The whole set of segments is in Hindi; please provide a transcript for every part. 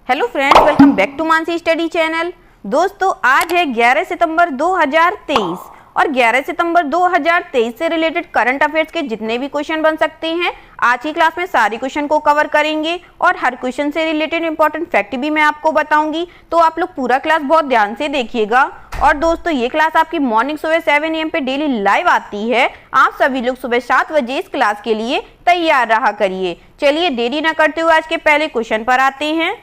Hello friends, welcome back to Mansi study channel. दोस्तों, आज है 11 सितंबर 2023 और 11 सितंबर 2023 से रिलेटेड करंट अफेयर्स के जितने भी क्वेश्चन बन सकते हैं आज की क्लास में सारे क्वेश्चन को कवर करेंगे और हर क्वेश्चन से रिलेटेड इंपॉर्टेंट फैक्ट भी मैं आपको बताऊंगी। तो आप लोग पूरा क्लास बहुत ध्यान से देखिएगा। और दोस्तों, ये क्लास आपकी मॉर्निंग सुबह 7 AM पे डेली लाइव आती है। आप सभी लोग सुबह 7 बजे इस क्लास के लिए तैयार रहा करिए। चलिए देरी न करते हुए आज के पहले क्वेश्चन पर आते हैं।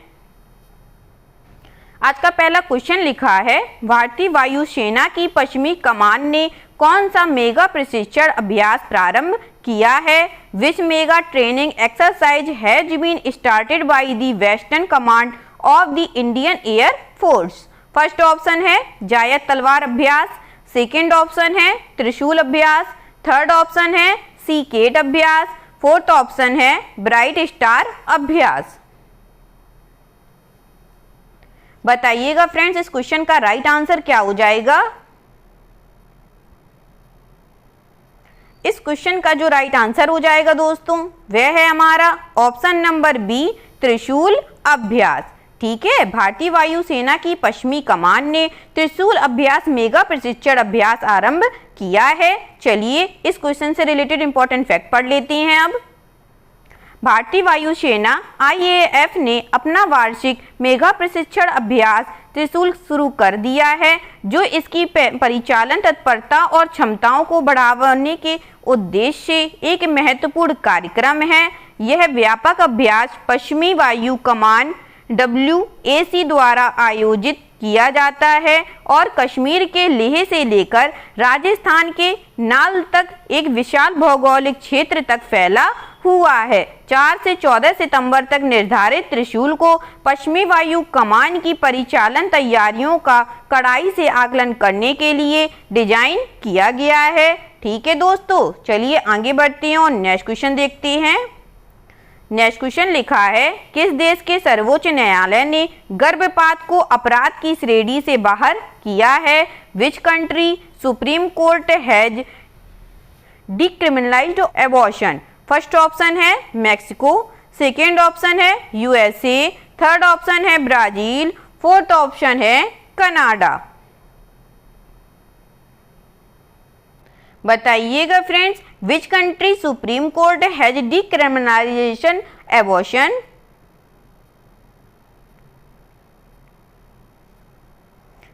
आज का पहला क्वेश्चन लिखा है, भारतीय वायुसेना की पश्चिमी कमान ने कौन सा मेगा प्रशिक्षण अभ्यास प्रारंभ किया है? Which mega training exercise has been started by the western command of the Indian Air Force? First option है जायद तलवार अभ्यास, सेकेंड ऑप्शन है त्रिशूल अभ्यास, थर्ड ऑप्शन है सीकेट अभ्यास, फोर्थ ऑप्शन है ब्राइट स्टार अभ्यास। बताइएगा फ्रेंड्स, इस क्वेश्चन का राइट आंसर क्या हो जाएगा? इस क्वेश्चन का जो राइट आंसर हो जाएगा दोस्तों, वह है हमारा ऑप्शन नंबर बी, त्रिशूल अभ्यास। ठीक है, भारतीय वायुसेना की पश्चिमी कमान ने त्रिशूल अभ्यास मेगा प्रशिक्षण अभ्यास आरंभ किया है। चलिए इस क्वेश्चन से रिलेटेड इंपॉर्टेंट फैक्ट पढ़ लेते हैं। अब भारतीय वायुसेना IAF ने अपना वार्षिक मेगा प्रशिक्षण अभ्यास त्रिशूल शुरू कर दिया है, जो इसकी परिचालन तत्परता और क्षमताओं को बढ़ाने के उद्देश्य से एक महत्वपूर्ण कार्यक्रम है। यह व्यापक अभ्यास पश्चिमी वायु कमान WAC द्वारा आयोजित किया जाता है और कश्मीर के लेह से लेकर राजस्थान के नाल तक एक विशाल भौगोलिक क्षेत्र तक फैला हुआ है। 4 से 14 सितंबर तक निर्धारित त्रिशूल को पश्चिमी वायु कमान की परिचालन तैयारियों का कड़ाई से आकलन करने के लिए डिजाइन किया गया है। ठीक है दोस्तों, चलिए आगे बढ़ते हैं और नेक्स्ट क्वेश्चन देखते हैं। नेक्स्ट क्वेश्चन लिखा है, किस देश के सर्वोच्च न्यायालय ने गर्भपात को अपराध की श्रेणी से बाहर किया है? Which country supreme court has decriminalised abortion? First option है मैक्सिको, सेकेंड ऑप्शन है USA, थर्ड ऑप्शन है ब्राजील, फोर्थ ऑप्शन है कनाडा। बताइएगा friends, which country supreme court has decriminalisation abortion?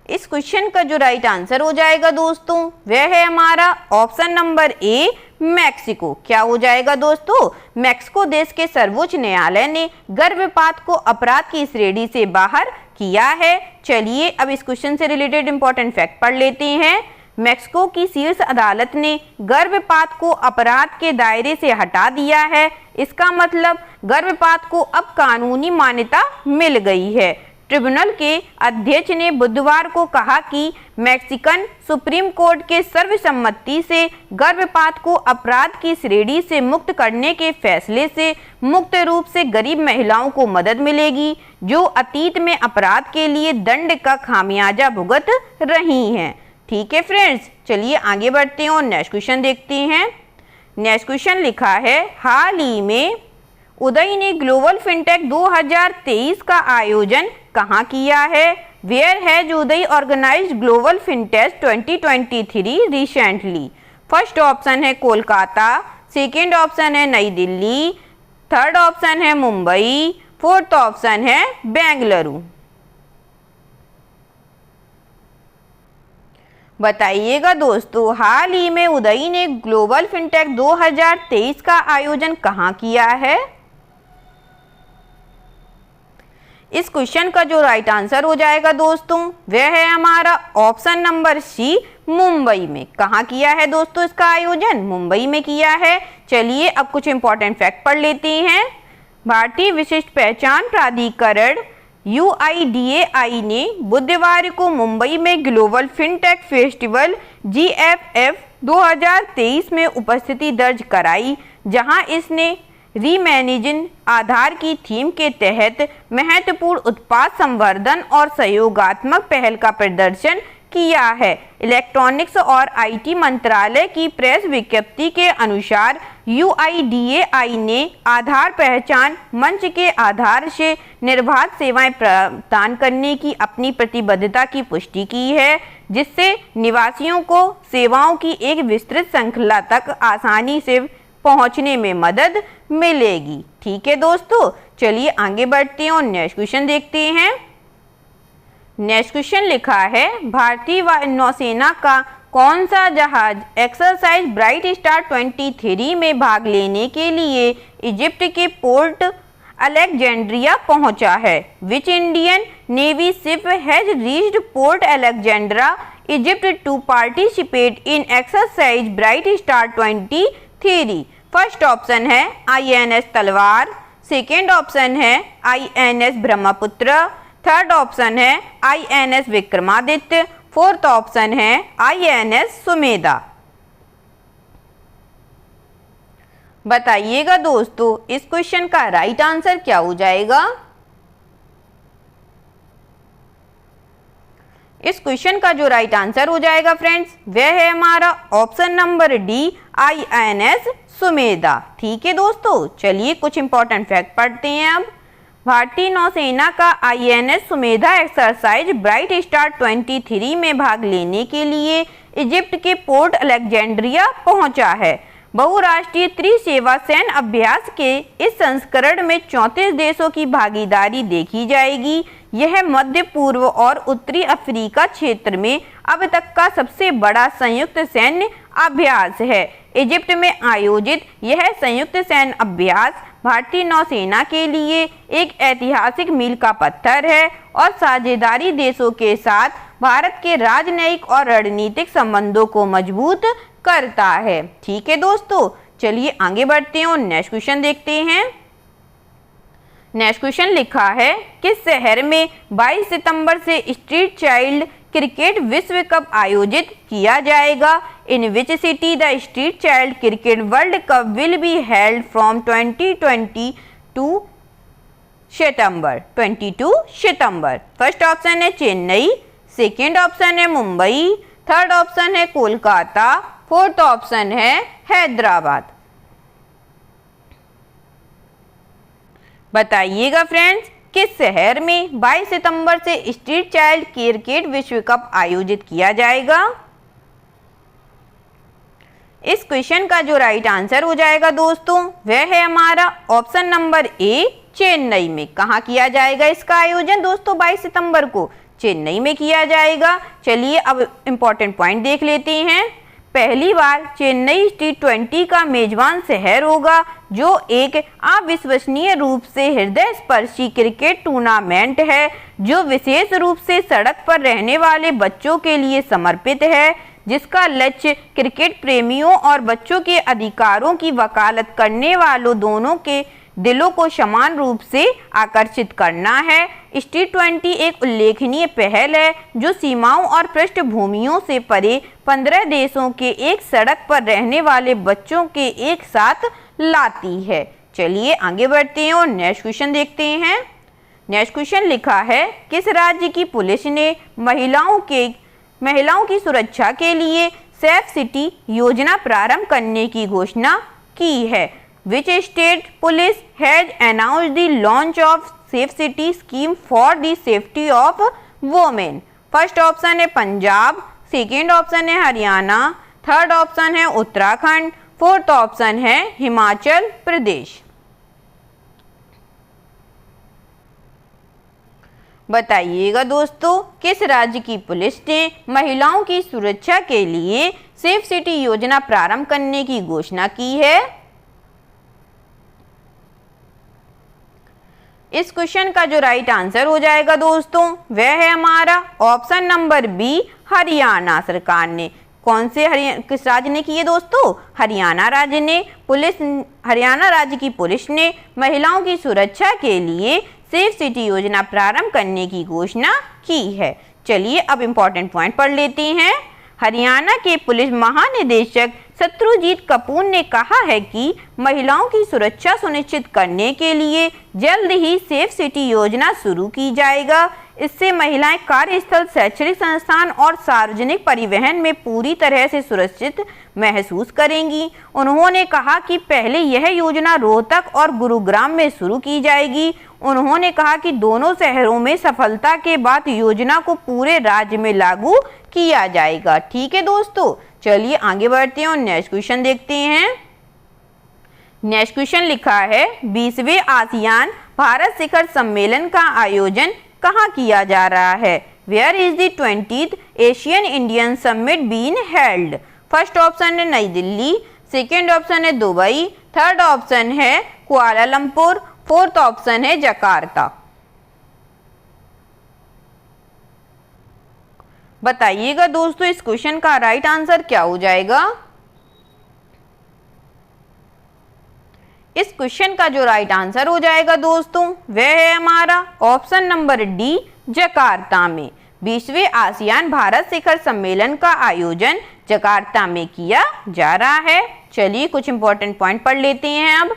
इस क्वेश्चन का जो राइट आंसर हो जाएगा दोस्तों, वह है हमारा ऑप्शन नंबर ए, मैक्सिको। क्या हो जाएगा दोस्तों? मैक्सिको देश के सर्वोच्च न्यायालय ने गर्भपात को अपराध की श्रेणी से बाहर किया है। चलिए अब इस क्वेश्चन से रिलेटेड इंपॉर्टेंट फैक्ट पढ़ लेते हैं। मैक्सिको की शीर्ष अदालत ने गर्भपात को अपराध के दायरे से हटा दिया है। इसका मतलब गर्भपात को अब कानूनी मान्यता मिल गई है। ट्रिब्यूनल के अध्यक्ष ने बुधवार को कहा कि मैक्सिकन सुप्रीम कोर्ट के सर्वसम्मति से गर्भपात को अपराध की श्रेणी से मुक्त करने के फैसले से मुक्त रूप से गरीब महिलाओं को मदद मिलेगी, जो अतीत में अपराध के लिए दंड का खामियाजा भुगत रही हैं। ठीक है फ्रेंड्स, चलिए आगे बढ़ते हैं और नेक्स्ट क्वेश्चन देखते हैं। नेक्स्ट क्वेश्चन लिखा है, हाल ही में उदय ने ग्लोबल फिनटेक 2023 का आयोजन कहाँ किया है? Where has Uday organised global fintech 2023 recently? First option है कोलकाता, सेकेंड ऑप्शन है नई दिल्ली, थर्ड ऑप्शन है मुंबई, फोर्थ ऑप्शन है बेंगलुरु। बताइएगा दोस्तों, हाल ही में उदय ने ग्लोबल फिनटेक 2023 का आयोजन कहाँ किया है? इस क्वेश्चन का जो राइट आंसर हो जाएगा दोस्तों, वह है हमारा ऑप्शन नंबर सी, मुंबई में। कहाँ किया है दोस्तों इसका आयोजन? मुंबई में किया है। चलिए अब कुछ इंपॉर्टेंट फैक्ट पढ़ लेते हैं। भारतीय विशिष्ट पहचान प्राधिकरण UIDAI ने बुधवार को मुंबई में ग्लोबल फिनटेक फेस्टिवल GFF 2023 में उपस्थिति दर्ज कराई, जहां इसने रीमैनेजिंग आधार की थीम के तहत महत्वपूर्ण उत्पाद संवर्धन और सहयोगात्मक पहल का प्रदर्शन किया है। इलेक्ट्रॉनिक्स और आईटी मंत्रालय की प्रेस विज्ञप्ति के अनुसार UIDAI ने आधार पहचान मंच के आधार से निर्बाध सेवाएं प्रदान करने की अपनी प्रतिबद्धता की पुष्टि की है, जिससे निवासियों को सेवाओं की एक विस्तृत श्रृंखला तक आसानी से पहुंचने में मदद मिलेगी। ठीक है दोस्तों, चलिए आगे बढ़ते हैं और नेक्स्ट क्वेश्चन देखते हैं। नेक्स्ट क्वेश्चन लिखा है, भारतीय नौसेना का कौन सा जहाज एक्सरसाइज ब्राइट स्टार 23 में भाग लेने के लिए इजिप्ट के पोर्ट अलेक्जेंड्रिया पहुंचा है? Which Indian navy ship has reached port Alexandra Egypt to participate in exercise Bright Star 23? First option है INS तलवार, सेकेंड ऑप्शन है INS ब्रह्मपुत्र, थर्ड ऑप्शन है INS विक्रमादित्य, फोर्थ ऑप्शन है INS सुमेधा। बताइएगा दोस्तों इस क्वेश्चन का राइट आंसर क्या हो जाएगा। इस क्वेश्चन का जो राइट आंसर हो जाएगा फ्रेंड्स, वह है हमारा option number D INS Sumedha. ठीक है दोस्तों, चलिए कुछ इंपॉर्टेंट फैक्ट पढ़ते हैं अब। भारतीय नौसेना का INS Sumedha exercise Bright Star 23 में भाग लेने के लिए इजिप्ट के पोर्ट अलेक्जेंड्रिया पहुंचा है। बहुराष्ट्रीय त्रिसेवा सैन्य अभ्यास के इस संस्करण में 34 देशों की भागीदारी देखी जाएगी। यह मध्य पूर्व और उत्तरी अफ्रीका क्षेत्र में अब तक का सबसे बड़ा संयुक्त सैन्य अभ्यास है। इजिप्ट में आयोजित यह संयुक्त सैन्य अभ्यास भारतीय नौसेना के लिए एक ऐतिहासिक मील का पत्थर है और साझेदारी देशों के साथ भारत के राजनयिक और रणनीतिक संबंधों को मजबूत करता है। ठीक है दोस्तों, चलिए आगे बढ़ते हैं और नेक्स्ट क्वेश्चन देखते हैं। नेक्स्ट क्वेश्चन लिखा है, किस शहर में 22 सितंबर से स्ट्रीट चाइल्ड क्रिकेट विश्व कप आयोजित किया जाएगा? In which city the street child cricket world cup will be held from 22 September. First option है चेन्नई, सेकेंड ऑप्शन है मुंबई, थर्ड ऑप्शन है कोलकाता, फोर्थ ऑप्शन है हैदराबाद। बताइएगा फ्रेंड्स किस शहर में 22 सितंबर से स्ट्रीट चाइल्ड क्रिकेट विश्व कप आयोजित किया जाएगा? इस क्वेश्चन का जो राइट आंसर हो जाएगा दोस्तों, वह है हमारा ऑप्शन नंबर ए चेन्नई में। कहाँ किया जाएगा इसका आयोजन दोस्तों? 22 सितंबर को चेन्नई में किया जाएगा। चलिए अब इम्पोर्टेंट पॉइंट देख लेते हैं। पहली बार चेन्नई T20 का मेजबान शहर होगा, जो एक अविश्वसनीय रूप से हृदय स्पर्शी क्रिकेट टूर्नामेंट है, जो विशेष रूप से सड़क पर रहने वाले बच्चों के लिए समर्पित है, जिसका लक्ष्य क्रिकेट प्रेमियों और बच्चों के अधिकारों की वकालत करने वालों दोनों के दिलों को समान रूप से आकर्षित करना है। T20 एक उल्लेखनीय पहल है जो सीमाओं और पृष्ठभूमियों से परे 15 देशों के एक सड़क पर रहने वाले बच्चों के एक साथ लाती है। चलिए आगे बढ़ते हैं और नेक्स्ट क्वेश्चन देखते हैं। नेक्स्ट क्वेश्चन लिखा है, किस राज्य की पुलिस ने महिलाओं की सुरक्षा के लिए सेफ सिटी योजना प्रारंभ करने की घोषणा की है? Which state police has announced the launch of Safe City scheme for the safety of women? First option है पंजाब, सेकेंड ऑप्शन है हरियाणा, थर्ड ऑप्शन है उत्तराखंड, फोर्थ ऑप्शन है हिमाचल प्रदेश। बताइएगा दोस्तों किस राज्य की पुलिस ने महिलाओं की सुरक्षा के लिए सेफ सिटी योजना प्रारंभ करने की घोषणा की है? इस क्वेश्चन का जो राइट आंसर हो जाएगा दोस्तों, वह है हमारा ऑप्शन नंबर बी हरियाणा सरकार ने। कौन से किस राज्य ने की है दोस्तों? हरियाणा राज्य ने। हरियाणा राज्य की पुलिस ने महिलाओं की सुरक्षा के लिए सेफ सिटी योजना प्रारंभ करने की घोषणा की है। चलिए अब इम्पोर्टेंट पॉइंट पढ़ लेते हैं। हरियाणा के पुलिस महानिदेशक शत्रुजीत कपूर ने कहा है कि महिलाओं की सुरक्षा सुनिश्चित करने के लिए जल्द ही सेफ सिटी योजना शुरू की जाएगा। इससे महिलाएं कार्यस्थल, शैक्षणिक संस्थान और सार्वजनिक परिवहन में पूरी तरह से सुरक्षित महसूस करेंगी। उन्होंने कहा कि पहले यह योजना रोहतक और गुरुग्राम में शुरू की जाएगी। उन्होंने कहा कि दोनों शहरों में सफलता के बाद योजना को पूरे राज्य में लागू किया जाएगा। ठीक है दोस्तों, चलिए आगे बढ़ते हैं और नेक्स्ट क्वेश्चन देखते हैं। नेक्स्ट क्वेश्चन लिखा है 20वें आसियान भारत शिखर सम्मेलन का आयोजन कहाँ किया जा रहा है? Where is the 20th Asian Indian summit been held? First option है नई दिल्ली, सेकेंड ऑप्शन है दुबई, थर्ड ऑप्शन है कुआलालंपुर, फोर्थ ऑप्शन है जकार्ता। बताइएगा दोस्तों इस क्वेश्चन का राइट आंसर क्या हो जाएगा? इस क्वेश्चन का जो राइट आंसर हो जाएगा दोस्तों वह है हमारा ऑप्शन नंबर डी, जकार्ता में। 20वें आसियान भारत शिखर सम्मेलन का आयोजन जकार्ता में किया जा रहा है। चलिए कुछ इंपॉर्टेंट पॉइंट पढ़ लेते हैं अब।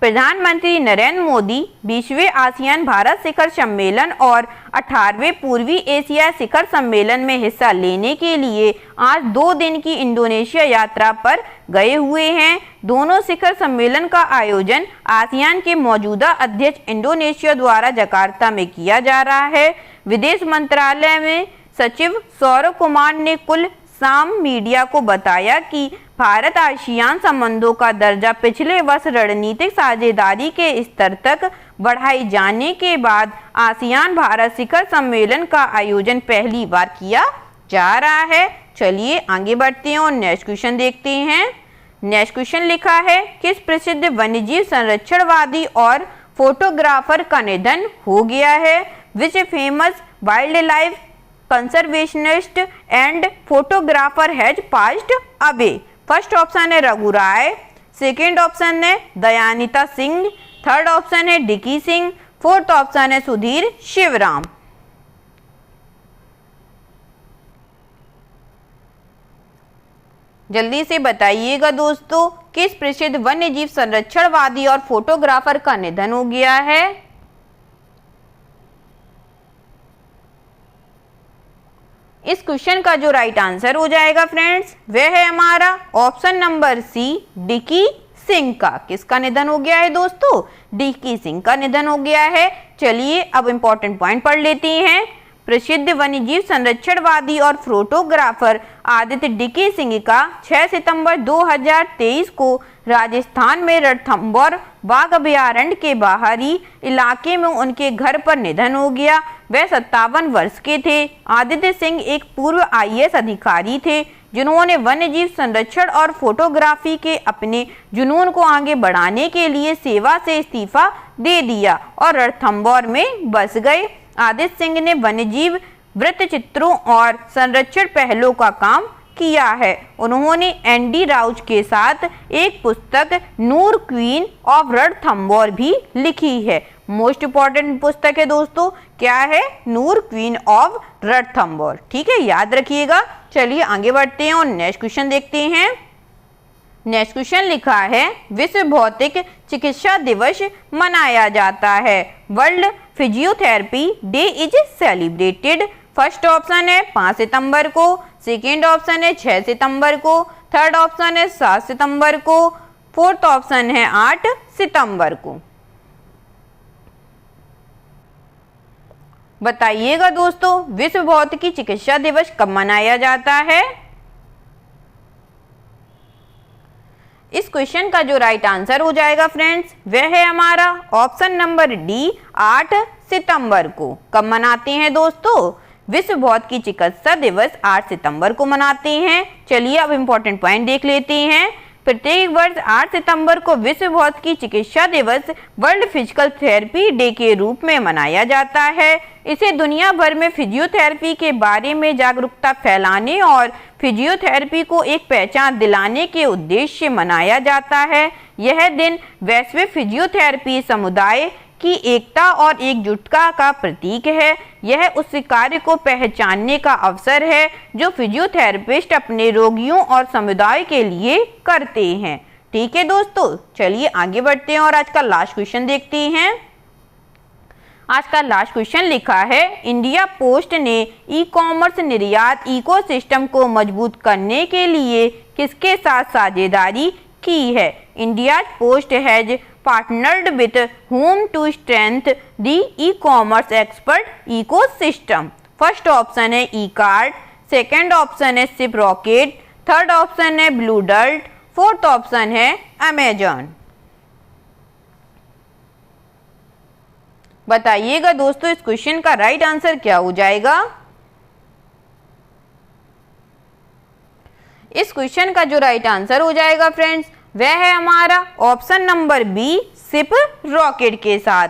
प्रधानमंत्री नरेंद्र मोदी 20वें आसियान भारत शिखर सम्मेलन और 18वें पूर्वी एशिया शिखर सम्मेलन में हिस्सा लेने के लिए आज 2 दिन की इंडोनेशिया यात्रा पर गए हुए हैं। दोनों शिखर सम्मेलन का आयोजन आसियान के मौजूदा अध्यक्ष इंडोनेशिया द्वारा जकार्ता में किया जा रहा है। विदेश मंत्रालय में सचिव सौरभ कुमार ने कल शाम मीडिया को बताया कि भारत आसियान संबंधों का दर्जा पिछले वर्ष रणनीतिक साझेदारी के स्तर तक बढ़ाए जाने के बाद आसियान भारत शिखर सम्मेलन का आयोजन पहली बार किया जा रहा है। चलिए आगे बढ़ते हैं और नेक्स्ट क्वेश्चन देखते हैं। नेक्स्ट क्वेश्चन लिखा है किस प्रसिद्ध वन्यजीव संरक्षणवादी और फोटोग्राफर का निधन हो गया है? Which famous wild life conservationist and photographer has passed away? First option है रघु राय, सेकेंड ऑप्शन है दयानिता सिंह, थर्ड ऑप्शन है डिकी सिंह, फोर्थ ऑप्शन है सुधीर शिवराम। जल्दी से बताइएगा दोस्तों किस प्रसिद्ध वन्यजीव संरक्षणवादी और फोटोग्राफर का निधन हो गया है? इस क्वेश्चन का जो राइट आंसर हो जाएगा फ्रेंड्स वह है हमारा option number C, Dicky Singh का। किसका निधन हो गया है दोस्तों? डिकी सिंह का निधन हो गया है। चलिए अब इंपॉर्टेंट पॉइंट पढ़ लेते हैं। प्रसिद्ध वन्यजीव संरक्षणवादी और फोटोग्राफर आदित्य डिकी सिंह का 6 सितंबर 2023 को राजस्थान में रणथंभौर बाघ अभयारण्य के बाहरी इलाके में उनके घर पर निधन हो गया। वह 57 वर्ष के थे। आदित्य सिंह एक पूर्व IAS अधिकारी थे जिन्होंने वन्यजीव संरक्षण और फोटोग्राफी के अपने जुनून को आगे बढ़ाने के लिए सेवा से इस्तीफा दे दिया और रणथंभौर में बस गए। आदित्य सिंह ने वन्यजीव वृत्तचित्रों और संरक्षण पहलों का काम किया है। उन्होंने एनडी राउच के साथ एक पुस्तक नूर क्वीन ऑफ रणथंभौर भी लिखी है। मोस्ट इंपॉर्टेंट पुस्तक है दोस्तों, क्या है? नूर क्वीन ऑफ रणथंभौर। ठीक है, याद रखिएगा। चलिए आगे बढ़ते हैं और नेक्स्ट क्वेश्चन देखते हैं। नेक्स्ट क्वेश्चन लिखा है विश्व भौतिक चिकित्सा दिवस मनाया जाता है। World physiotherapy day is celebrated. First option है 5 सितंबर को, सेकेंड ऑप्शन है 6 सितंबर को, थर्ड ऑप्शन है 7 सितंबर को, फोर्थ ऑप्शन है 8 सितंबर को। बताइएगा दोस्तों विश्व भौतिकी चिकित्सा दिवस कब मनाया जाता है? इस क्वेश्चन का जो राइट आंसर हो जाएगा फ्रेंड्स वह है हमारा ऑप्शन नंबर डी, 8 सितंबर को। कब मनाते हैं दोस्तों? विश्व भौतिकी चिकित्सा दिवस 8 सितंबर को मनाते हैं। चलिए अब इंपॉर्टेंट पॉइंट देख लेते हैं। प्रत्येक वर्ष 8 सितंबर को विश्व भौतिकी चिकित्सा दिवस वर्ल्ड फिजिकल थेरेपी डे के रूप में मनाया जाता है। इसे दुनिया भर में फिजियोथेरेपी के बारे में जागरूकता फैलाने और फिजियोथेरेपी को एक पहचान दिलाने के उद्देश्य से मनाया जाता है। यह दिन वैश्विक फिजियोथेरेपी समुदाय की एकता और एकजुटता का प्रतीक है। यह उस कार्य को पहचानने का अवसर है जो फिजियोथेरेपिस्ट अपने रोगियों और समुदाय के लिए करते हैं। ठीक है दोस्तों, चलिए आगे बढ़ते हैं और आज का लास्ट क्वेश्चन देखते हैं। आज का लास्ट क्वेश्चन लिखा है, इंडिया पोस्ट ने ई कॉमर्स निर्यात इकोसिस्टम को मजबूत करने के लिए किसके साथ साझेदारी की है? India post has partnered with whom to strengthen the e-commerce expert ecosystem? First option है ई कार्ट, सेकेंड ऑप्शन है सिप रॉकेट, थर्ड ऑप्शन है ब्लू डार्ट, फोर्थ ऑप्शन है अमेजॉन। बताइएगा दोस्तों इस क्वेश्चन का राइट आंसर क्या हो जाएगा। इस क्वेश्चन का जो राइट आंसर हो जाएगा फ्रेंड्स वह है हमारा option number B, Shiprocket के साथ।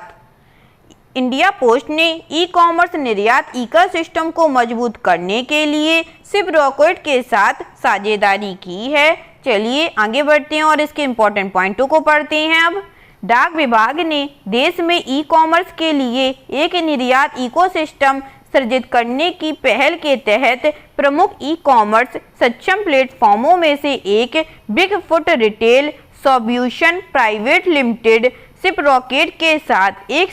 इंडिया पोस्ट ने ई कॉमर्स निर्यात इकोसिस्टम को मजबूत करने के लिए सिप रॉकेट के साथ साझेदारी की है। चलिए आगे बढ़ते हैं और इसके इम्पोर्टेंट पॉइंटों को पढ़ते हैं। अब डाक विभाग ने देश में ई कॉमर्स के लिए एक निर्यात इकोसिस्टम सृजित करने की पहल के तहत प्रमुख ई कॉमर्स सक्षम प्लेटफॉर्मों में से एक Big Foot Retail Solution Private Limited Shiprocket के साथ एक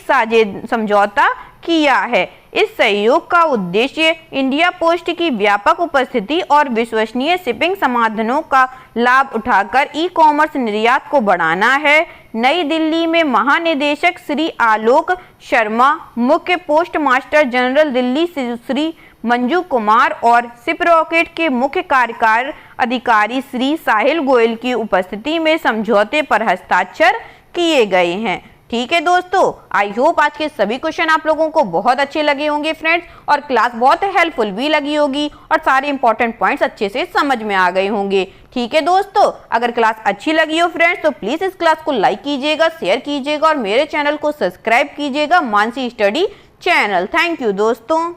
समझौता किया है। इस सहयोग का उद्देश्य इंडिया पोस्ट की व्यापक उपस्थिति और विश्वसनीय शिपिंग समाधानों का लाभ उठाकर ई कॉमर्स निर्यात को बढ़ाना है। नई दिल्ली में महानिदेशक श्री आलोक शर्मा, मुख्य post master general Delhi Shri Manju Kumar और सिप रॉकेट के मुख्य कार्यकारी अधिकारी श्री साहिल गोयल की उपस्थिति में समझौते पर हस्ताक्षर किए गए हैं। ठीक है दोस्तों, आई होप आज के सभी क्वेश्चन आप लोगों को बहुत अच्छे लगे होंगे फ्रेंड्स, और क्लास बहुत हेल्पफुल भी लगी होगी और सारे इंपॉर्टेंट पॉइंट्स अच्छे से समझ में आ गए होंगे। ठीक है दोस्तों, अगर क्लास अच्छी लगी हो फ्रेंड्स तो प्लीज इस क्लास को लाइक कीजिएगा, शेयर कीजिएगा और मेरे चैनल को सब्सक्राइब कीजिएगा, Mansi study channel. Thank you दोस्तों।